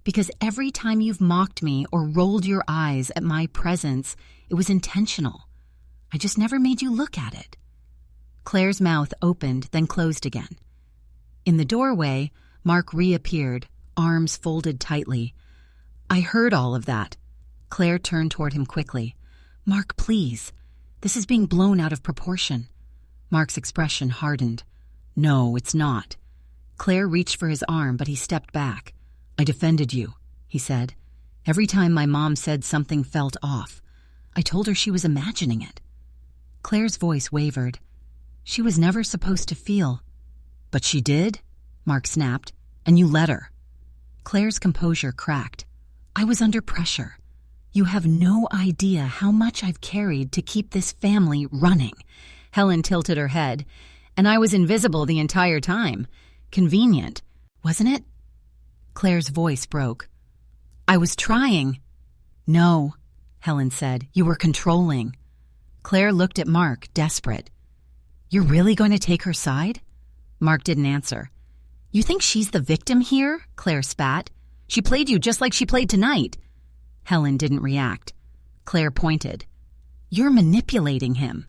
[SPEAKER 1] Because every time you've mocked me or rolled your eyes at my presence, it was intentional. I just never made you look at it. Claire's mouth opened, then closed again. In the doorway, Mark reappeared, arms folded tightly. I heard all of that. Claire turned toward him quickly. Mark, please. This is being blown out of proportion. Mark's expression hardened. No, it's not. Claire reached for his arm, but he stepped back. I defended you, he said. Every time my mom said something felt off, I told her she was imagining it. Claire's voice wavered. She was never supposed to feel. But she did, Mark snapped, and you let her. Claire's composure cracked. I was under pressure. You have no idea how much I've carried to keep this family running. Helen tilted her head. And I was invisible the entire time. Convenient, wasn't it? Claire's voice broke. I was trying. No, Helen said. You were controlling. Claire looked at Mark, desperate. You're really going to take her side? Mark didn't answer. You think she's the victim here? Claire spat. She played you just like she played tonight. Helen didn't react. Claire pointed. You're manipulating him.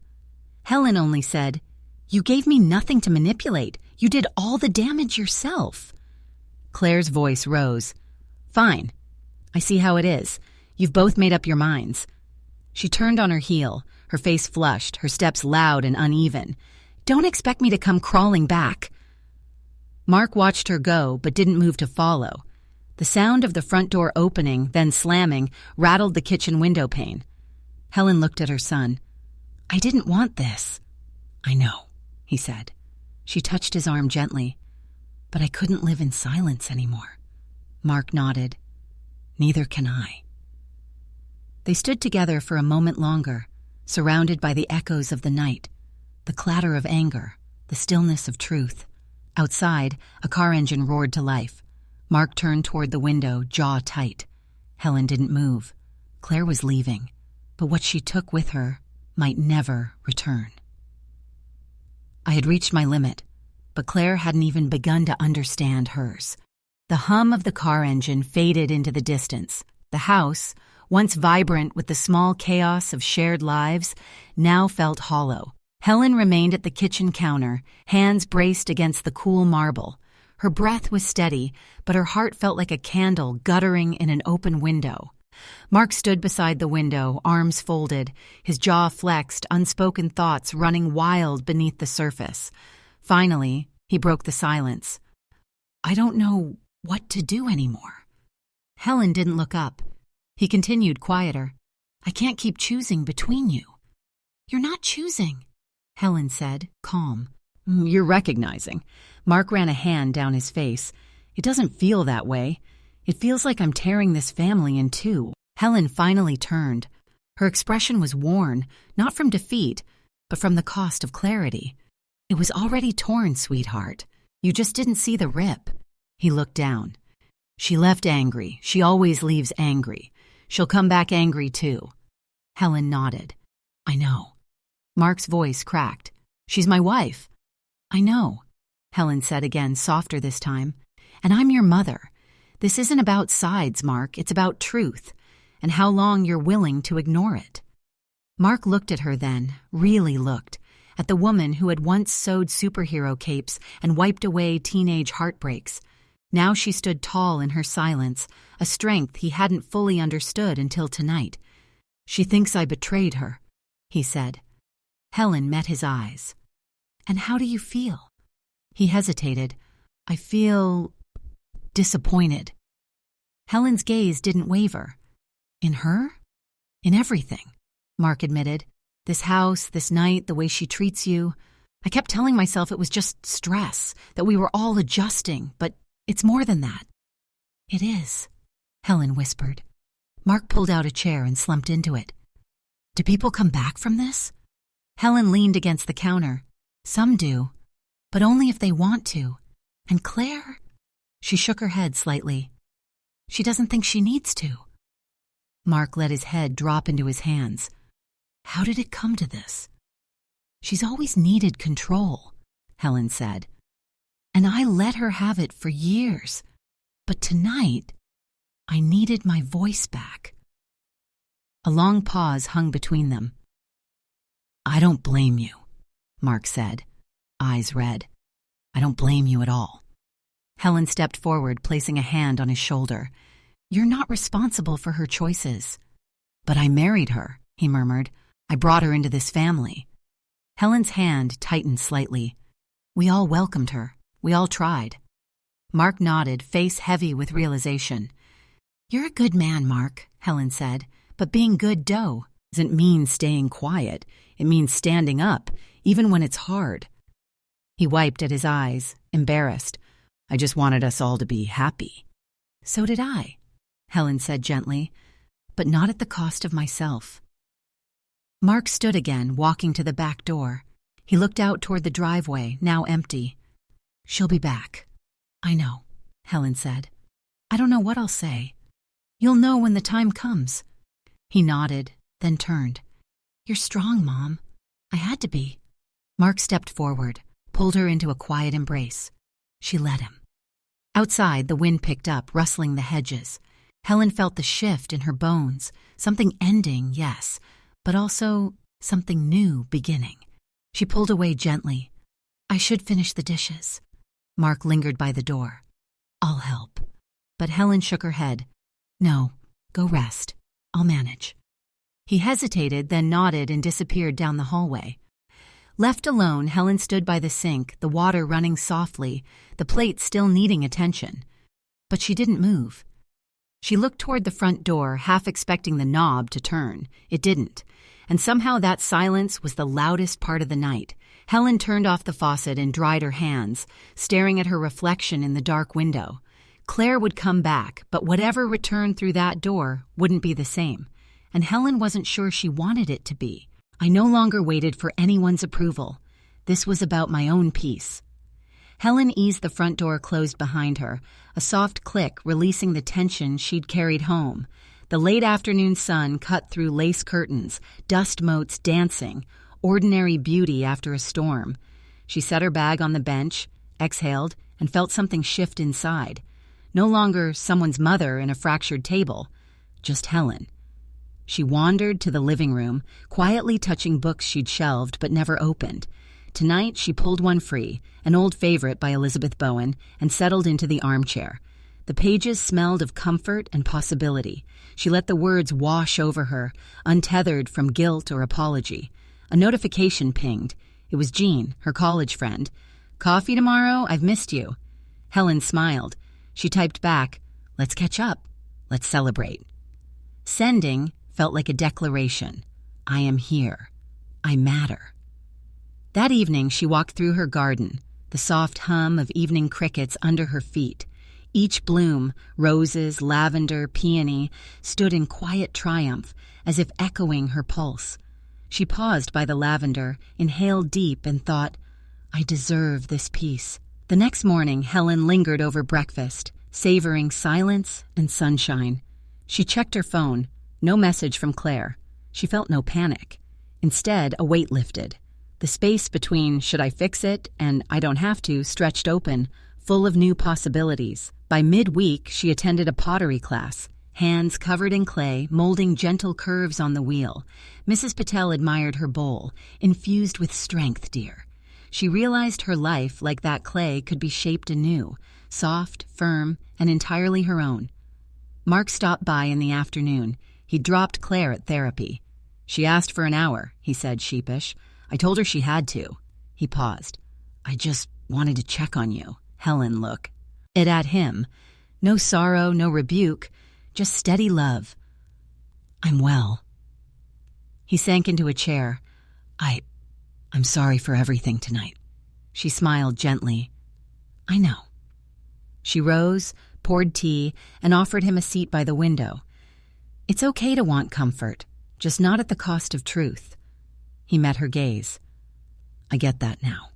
[SPEAKER 1] Helen only said, You gave me nothing to manipulate. You did all the damage yourself. Claire's voice rose. Fine. I see how it is. You've both made up your minds. She turned on her heel, her face flushed, her steps loud and uneven. Don't expect me to come crawling back. Mark watched her go, but didn't move to follow. The sound of the front door opening, then slamming, rattled the kitchen window pane. Helen looked at her son. I didn't want this. I know, he said. She touched his arm gently. But I couldn't live in silence anymore. Mark nodded. Neither can I. They stood together for a moment longer, surrounded by the echoes of the night, the clatter of anger, the stillness of truth. Outside, a car engine roared to life. Mark turned toward the window, jaw tight. Helen didn't move. Claire was leaving, but what she took with her might never return. I had reached my limit, but Claire hadn't even begun to understand hers. The hum of the car engine faded into the distance. The house, once vibrant with the small chaos of shared lives, now felt hollow. Helen remained at the kitchen counter, hands braced against the cool marble. Her breath was steady, but her heart felt like a candle guttering in an open window. Mark stood beside the window, arms folded, his jaw flexed, unspoken thoughts running wild beneath the surface. Finally, he broke the silence. I don't know what to do anymore. Helen didn't look up. He continued quieter. I can't keep choosing between you. You're not choosing, Helen said, calm. You're recognizing. Mark ran a hand down his face. It doesn't feel that way. It feels like I'm tearing this family in two. Helen finally turned. Her expression was worn, not from defeat, but from the cost of clarity. It was already torn, sweetheart. You just didn't see the rip. He looked down. She left angry. She always leaves angry. She'll come back angry too. Helen nodded. I know. Mark's voice cracked. She's my wife. I know, Helen said again, softer this time. And I'm your mother. This isn't about sides, Mark. It's about truth, and how long you're willing to ignore it. Mark looked at her then, really looked, at the woman who had once sewed superhero capes and wiped away teenage heartbreaks. Now she stood tall in her silence, a strength he hadn't fully understood until tonight. She thinks I betrayed her. he said. Helen met his eyes. And how do you feel? He hesitated. I feel disappointed. Helen's gaze didn't waver. In her? In everything, Mark admitted. This house, this night, the way she treats you. I kept telling myself it was just stress, that we were all adjusting, but it's more than that. It is, Helen whispered. Mark pulled out a chair and slumped into it. Do people come back from this? Helen leaned against the counter. Some do, but only if they want to. And Claire? She shook her head slightly. She doesn't think she needs to. Mark let his head drop into his hands. How did it come to this? She's always needed control, Helen said. And I let her have it for years. But tonight, I needed my voice back. A long pause hung between them. I don't blame you, Mark said, eyes red. I don't blame you at all. Helen stepped forward, placing a hand on his shoulder. You're not responsible for her choices. But I married her, he murmured. I brought her into this family. Helen's hand tightened slightly. We all welcomed her. We all tried. Mark nodded, face heavy with realization. You're a good man, Mark, Helen said, but being good doesn't mean staying quiet. It means standing up, even when it's hard. He wiped at his eyes, embarrassed. I just wanted us all to be happy. So did I, Helen said gently, but not at the cost of myself. Mark stood again, walking to the back door. He looked out toward the driveway, now empty. She'll be back. I know, Helen said. I don't know what I'll say. You'll know when the time comes. He nodded, then turned. You're strong, Mom. I had to be. Mark stepped forward, pulled her into a quiet embrace. She let him. Outside, the wind picked up, rustling the hedges. Helen felt the shift in her bones, something ending, yes, but also something new beginning. She pulled away gently. I should finish the dishes. Mark lingered by the door. I'll help. But Helen shook her head. No, go rest. I'll manage. He hesitated, then nodded and disappeared down the hallway. Left alone, Helen stood by the sink, the water running softly, the plate still needing attention. But she didn't move. She looked toward the front door, half expecting the knob to turn. It didn't. And somehow that silence was the loudest part of the night. Helen turned off the faucet and dried her hands, staring at her reflection in the dark window. Claire would come back, but whatever returned through that door wouldn't be the same. And Helen wasn't sure she wanted it to be. I no longer waited for anyone's approval. This was about my own peace. Helen eased the front door closed behind her, a soft click releasing the tension she'd carried home. The late afternoon sun cut through lace curtains, dust motes dancing, ordinary beauty after a storm. She set her bag on the bench, exhaled, and felt something shift inside. No longer someone's mother in a fractured table, just Helen. She wandered to the living room, quietly touching books she'd shelved but never opened. Tonight she pulled one free, an old favorite by Elizabeth Bowen, and settled into the armchair. The pages smelled of comfort and possibility. She let the words wash over her, untethered from guilt or apology. A notification pinged. It was Jean, her college friend. Coffee tomorrow? I've missed you. Helen smiled. She typed back, let's catch up. Let's celebrate. Sending felt like a declaration. I am here. I matter. That evening she walked through her garden, the soft hum of evening crickets under her feet. Each bloom, roses, lavender, peony, stood in quiet triumph, as if echoing her pulse. She paused by the lavender, inhaled deep, and thought, I deserve this peace. The next morning, Helen lingered over breakfast, savoring silence and sunshine. She checked her phone. No message from Claire. She felt no panic. Instead, a weight lifted. The space between should I fix it and I don't have to stretched open, full of new possibilities. By midweek, she attended a pottery class, hands covered in clay, molding gentle curves on the wheel. Mrs. Patel admired her bowl, infused with strength, dear. She realized her life, like that clay, could be shaped anew, soft, firm, and entirely her own. Mark stopped by in the afternoon. He dropped Claire at therapy. She asked for an hour, he said, sheepish. I told her she had to. He paused. I just wanted to check on you. Helen looked it at him. No sorrow, no rebuke, just steady love. I'm well. He sank into a chair. I'm sorry for everything tonight. She smiled gently. I know. She rose, poured tea, and offered him a seat by the window. It's okay to want comfort, just not at the cost of truth. He met her gaze. I get that now.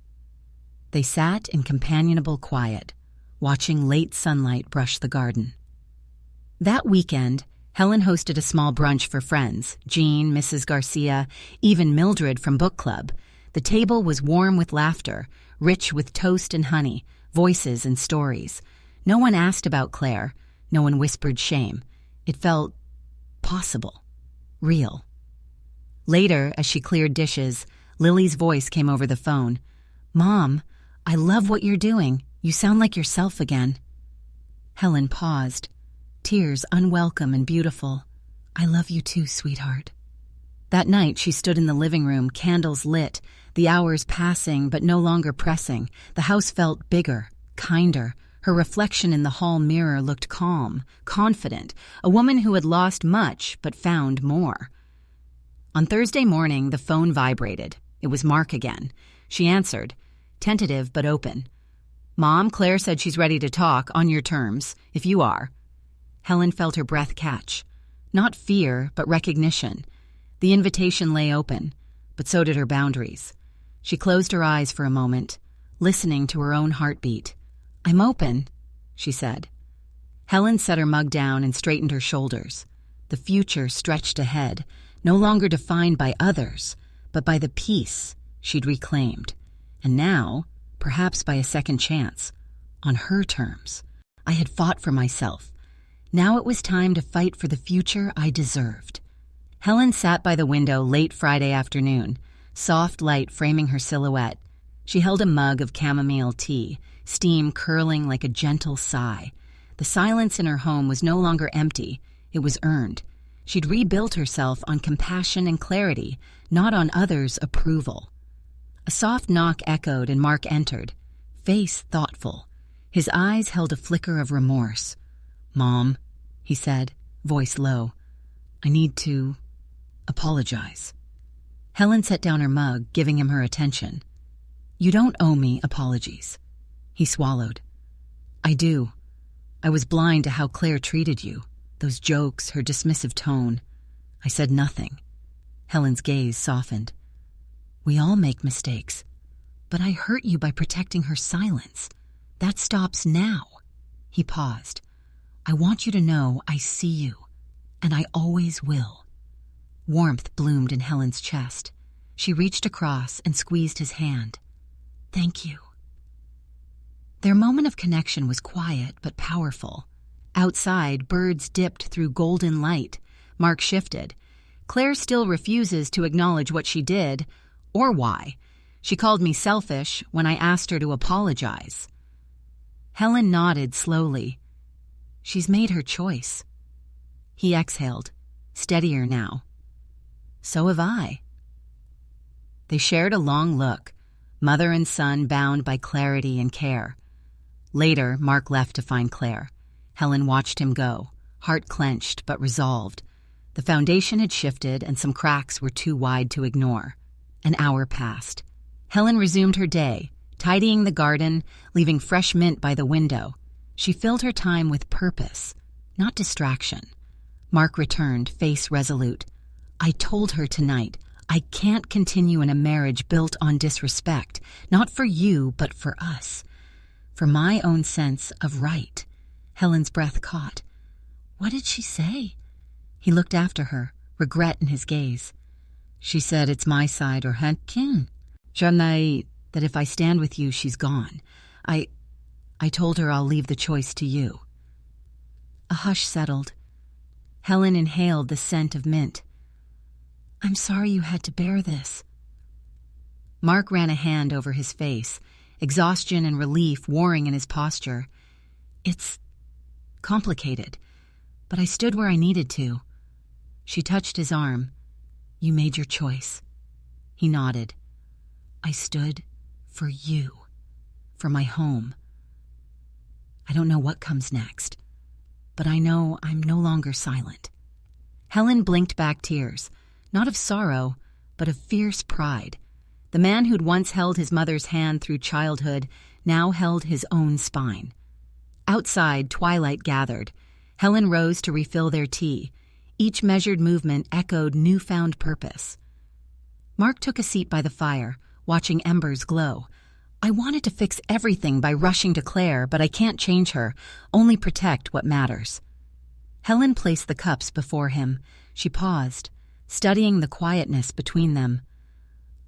[SPEAKER 1] They sat in companionable quiet, watching late sunlight brush the garden. That weekend, Helen hosted a small brunch for friends, Jean, Mrs. Garcia, even Mildred from book club. The table was warm with laughter, rich with toast and honey, voices and stories. No one asked about Claire. No one whispered shame. It felt possible, real. Later, as she cleared dishes, Lily's voice came over the phone. Mom, I love what you're doing. You sound like yourself again. Helen paused, tears unwelcome and beautiful. I love you too, sweetheart. That night, she stood in the living room, candles lit, the hours passing but no longer pressing. The house felt bigger, kinder. Her reflection in the hall mirror looked calm, confident, a woman who had lost much but found more. On Thursday morning, the phone vibrated. It was Mark again. She answered, tentative but open. Mom, Claire said she's ready to talk, on your terms, if you are. Helen felt her breath catch. Not fear, but recognition. The invitation lay open, but so did her boundaries. She closed her eyes for a moment, listening to her own heartbeat. I'm open, she said. Helen set her mug down and straightened her shoulders. The future stretched ahead, no longer defined by others, but by the peace she'd reclaimed. And now, perhaps by a second chance, on her terms. I had fought for myself. Now it was time to fight for the future I deserved. Helen sat by the window late Friday afternoon, soft light framing her silhouette. She held a mug of chamomile tea, steam curling like a gentle sigh. The silence in her home was no longer empty. It was earned. She'd rebuilt herself on compassion and clarity, not on others' approval. A soft knock echoed and Mark entered, face thoughtful. His eyes held a flicker of remorse. Mom, he said, voice low, I need to apologize. Helen set down her mug, giving him her attention. You don't owe me apologies. He swallowed. I do. I was blind to how Claire treated you. Those jokes, her dismissive tone. I said nothing. Helen's gaze softened. We all make mistakes. But I hurt you by protecting her silence. That stops now. He paused. I want you to know I see you, and I always will. Warmth bloomed in Helen's chest. She reached across and squeezed his hand. Thank you. Their moment of connection was quiet but powerful. Outside, birds dipped through golden light. Mark shifted. Claire still refuses to acknowledge what she did, or why. She called me selfish when I asked her to apologize. Helen nodded slowly. She's made her choice. He exhaled, steadier now. So have I. They shared a long look, mother and son bound by clarity and care. Later, Mark left to find Claire. Helen watched him go, heart clenched but resolved. The foundation had shifted and some cracks were too wide to ignore. An hour passed. Helen resumed her day, tidying the garden, leaving fresh mint by the window. She filled her time with purpose, not distraction. Mark returned, face resolute. I told her tonight, I can't continue in a marriage built on disrespect, not for you, but for us. For my own sense of right. Helen's breath caught. What did she say? He looked after her, regret in his gaze. She said it's my side or Hankin. Janai, that if I stand with you, she's gone. I told her I'll leave the choice to you. A hush settled. Helen inhaled the scent of mint. I'm sorry you had to bear this. Mark ran a hand over his face, exhaustion and relief warring in his posture. It's complicated, but I stood where I needed to. She touched his arm. You made your choice. He nodded. I stood for you, for my home. I don't know what comes next, but I know I'm no longer silent. Helen blinked back tears, not of sorrow, but of fierce pride. The man who'd once held his mother's hand through childhood now held his own spine. Outside, twilight gathered. Helen rose to refill their tea. Each measured movement echoed newfound purpose. Mark took a seat by the fire, watching embers glow. I wanted to fix everything by rushing to Claire, but I can't change her, only protect what matters. Helen placed the cups before him. She paused, studying the quietness between them.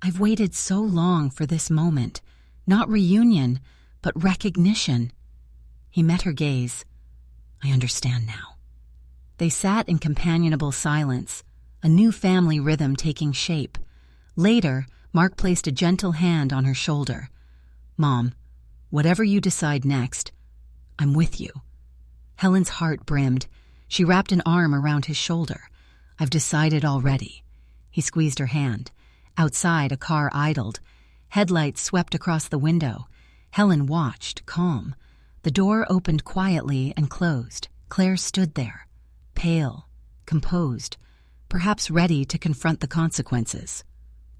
[SPEAKER 1] I've waited so long for this moment, not reunion, but recognition. He met her gaze. I understand now. They sat in companionable silence, a new family rhythm taking shape. Later, Mark placed a gentle hand on her shoulder. Mom, whatever you decide next, I'm with you. Helen's heart brimmed. She wrapped an arm around his shoulder. I've decided already. He squeezed her hand. Outside, a car idled. Headlights swept across the window. Helen watched, calm. The door opened quietly and closed. Claire stood there, pale, composed, perhaps ready to confront the consequences.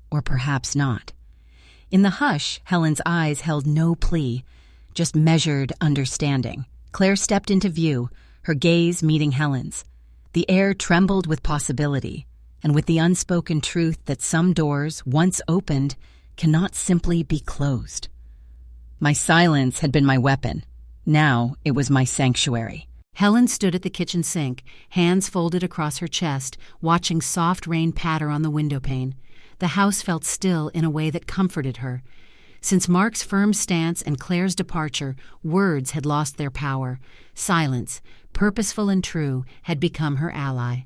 [SPEAKER 1] Or perhaps not. In the hush, Helen's eyes held no plea, just measured understanding. Claire stepped into view, her gaze meeting Helen's. The air trembled with possibility, and with the unspoken truth that some doors, once opened, cannot simply be closed. My silence had been my weapon. Now it was my sanctuary.
[SPEAKER 2] Helen stood at the kitchen sink, hands folded across her chest, watching soft rain patter on the windowpane. The house felt still in a way that comforted her. Since Mark's firm stance and Claire's departure, words had lost their power. Silence, purposeful and true, had become her ally.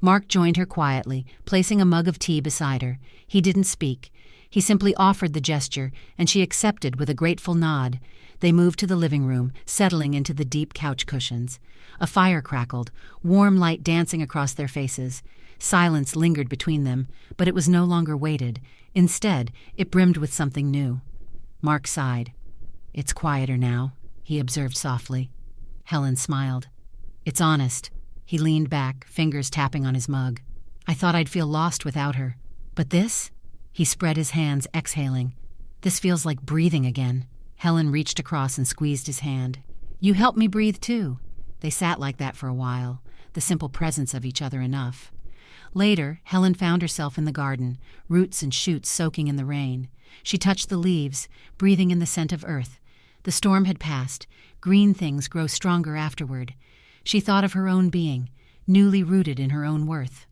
[SPEAKER 2] Mark joined her quietly, placing a mug of tea beside her. He didn't speak. He simply offered the gesture, and she accepted with a grateful nod. They moved to the living room, settling into the deep couch cushions. A fire crackled, warm light dancing across their faces. Silence lingered between them, but it was no longer weighted. Instead, it brimmed with something new. Mark sighed. It's quieter now, he observed softly. Helen smiled. It's honest. He leaned back, fingers tapping on his mug. I thought I'd feel lost without her. But this? He spread his hands, exhaling. This feels like breathing again. Helen reached across and squeezed his hand. You helped me breathe too. They sat like that for a while, the simple presence of each other enough. Later, Helen found herself in the garden, roots and shoots soaking in the rain. She touched the leaves, breathing in the scent of earth. The storm had passed. Green things grow stronger afterward. She thought of her own being, newly rooted in her own worth.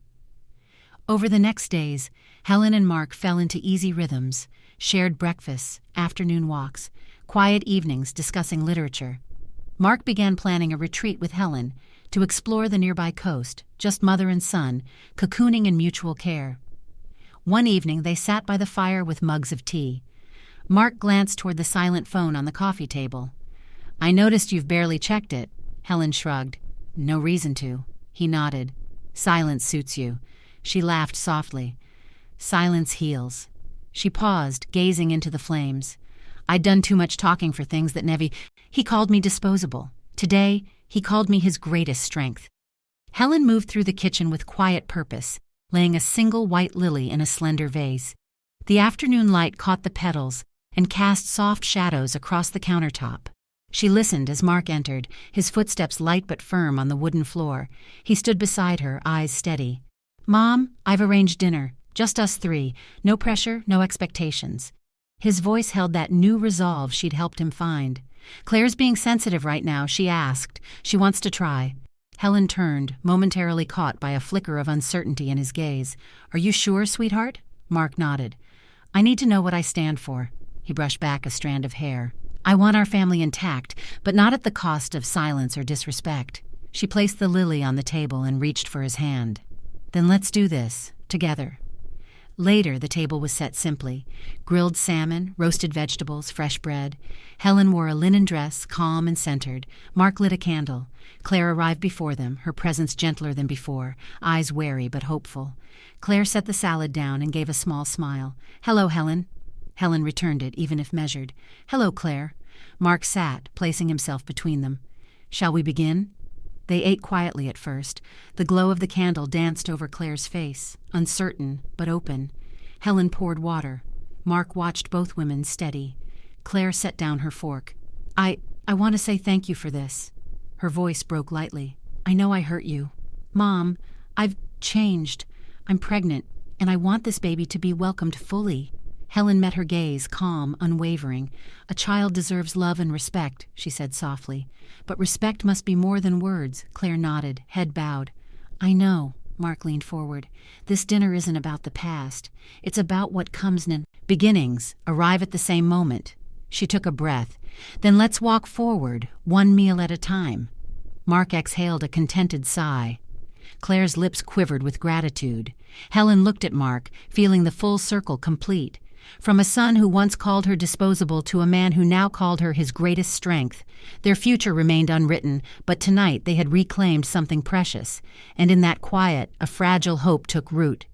[SPEAKER 2] Over the next days, Helen and Mark fell into easy rhythms, shared breakfasts, afternoon walks, quiet evenings discussing literature. Mark began planning a retreat with Helen to explore the nearby coast, just mother and son, cocooning in mutual care. One evening, they sat by the fire with mugs of tea. Mark glanced toward the silent phone on the coffee table. I noticed you've barely checked it. Helen shrugged. No reason to. He nodded. Silence suits you. She laughed softly. Silence heals. She paused, gazing into the flames. I'd done too much talking for things that He called me disposable. Today, he called me his greatest strength. Helen moved through the kitchen with quiet purpose, laying a single white lily in a slender vase. The afternoon light caught the petals and cast soft shadows across the countertop. She listened as Mark entered, his footsteps light but firm on the wooden floor. He stood beside her, eyes steady. Mom, I've arranged dinner. Just us three. No pressure, no expectations. His voice held that new resolve she'd helped him find. Claire's being sensitive right now, she asked. She wants to try. Helen turned, momentarily caught by a flicker of uncertainty in his gaze. Are you sure, sweetheart? Mark nodded. I need to know what I stand for. He brushed back a strand of hair. I want our family intact, but not at the cost of silence or disrespect. She placed the lily on the table and reached for his hand. Then let's do this, together. Later, the table was set simply. Grilled salmon, roasted vegetables, fresh bread. Helen wore a linen dress, calm and centered. Mark lit a candle. Claire arrived before them, her presence gentler than before, eyes wary but hopeful. Claire set the salad down and gave a small smile. "Hello, Helen." Helen returned it, even if measured. "Hello, Claire." Mark sat, placing himself between them. "Shall we begin?" They ate quietly at first. The glow of the candle danced over Claire's face, uncertain but open. Helen poured water. Mark watched both women steady. Claire set down her fork. I want to say thank you for this." Her voice broke lightly. "I know I hurt you. Mom, I've changed. I'm pregnant, and I want this baby to be welcomed fully." Helen met her gaze, calm, unwavering. "A child deserves love and respect," she said softly. "But respect must be more than words." Claire nodded, head bowed. "I know." Mark leaned forward. "This dinner isn't about the past. It's about what comes next. Beginnings arrive at the same moment." She took a breath. "Then let's walk forward, one meal at a time." Mark exhaled a contented sigh. Claire's lips quivered with gratitude. Helen looked at Mark, feeling the full circle complete. From a son who once called her disposable to a man who now called her his greatest strength. Their future remained unwritten, but tonight they had reclaimed something precious, and in that quiet, a fragile hope took root.